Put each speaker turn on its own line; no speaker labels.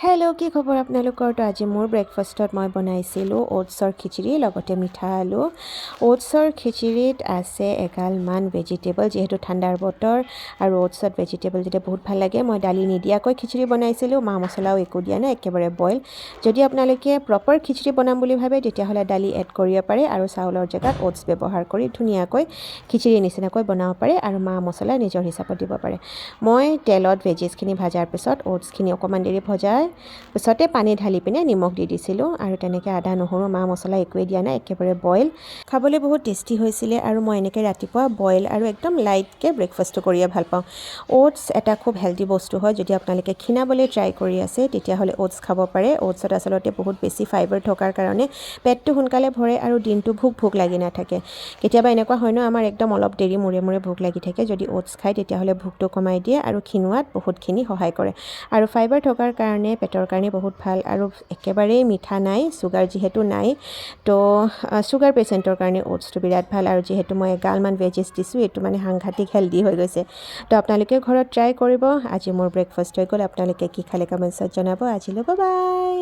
Hello' কি খবৰ আপোনালোকৰ? তো আজি মোৰ ব্ৰেকফাষ্টত মই বনাইছিলোঁ অ'টছৰ খিচিৰি লগতে মিঠা আলু। অ'টছৰ খিচিৰিত আছে এগালমান ভেজিটেবল, যিহেতু ঠাণ্ডাৰ বতৰ আৰু অ'টছত ভেজিটেবল যেতিয়া বহুত ভাল লাগে। মই দালি নিদিয়াকৈ খিচিৰি বনাইছিলোঁ, মা মছলাও একো দিয়া নাই, একেবাৰে বইল। যদি আপোনালোকে প্ৰপাৰ খিচিৰি বনাম বুলি ভাবে তেতিয়াহ'লে দালি এড কৰিব পাৰে আৰু চাউলৰ জেগাত অ'টছ ব্যৱহাৰ কৰি ধুনীয়াকৈ খিচিৰি নিচিনাকৈ বনাব পাৰে আৰু মা মছলা নিজৰ হিচাপত দিব পাৰে। মই তেলত ভেজিছখিনি ভাজাৰ পিছত অ'টছখিনি অকণমান দেৰি ভজাৰ পিছতে পানী ঢালি পিনে নিমখ দি দিছিলোঁ আৰু তেনেকৈ আদা নহৰু মা মছলা একোৱেই দিয়া নাই, একেবাৰে বইল। খাবলৈ বহুত টেষ্টি হৈছিলে আৰু মই এনেকৈ ৰাতিপুৱা বইল আৰু একদম লাইটকৈ ব্ৰেকফাষ্টটো কৰিয়ে ভাল পাওঁ। অ'টছ এটা খুব হেল্ডি বস্তু হয়। যদি আপোনালোকে ক্ষীণাবলৈ ট্ৰাই কৰি আছে তেতিয়াহ'লে অ'টছ খাব পাৰে। অ'টছত আচলতে বহুত বেছি ফাইবাৰ থকাৰ কাৰণে পেটটো সোনকালে ভৰে আৰু দিনটো ভোক লাগি নাথাকে। কেতিয়াবা এনেকুৱা হয় ন, আমাৰ একদম অলপ দেৰি মূৰে মূৰে ভোক লাগি থাকে। যদি অ'টছ খায় তেতিয়াহ'লে ভোকটো কমাই দিয়ে আৰু ক্ষীণোৱাত বহুতখিনি সহায় কৰে আৰু ফাইবাৰ থকাৰ কাৰণে পেটৰ কাৰণে বহুত ভাল আৰু একেবাৰেই মিঠা নাই, চুগাৰ যিহেতু নাই। তো চুগাৰ পেচেণ্টৰ কাৰণে অ'টছটো বিৰাট ভাল আৰু যিহেতু মই এগালমান ভেজিছ দিছোঁ, এইটো মানে সাংঘাতিক হেল্ডি হৈ গৈছে। তো আপোনালোকে ঘৰত ট্ৰাই কৰিব। আজি মোৰ ব্ৰেকফাষ্ট হৈ গ'ল। আপোনালোকে কি খালে কমেণ্টছত জনাব। আজিলৈ বাই বাই।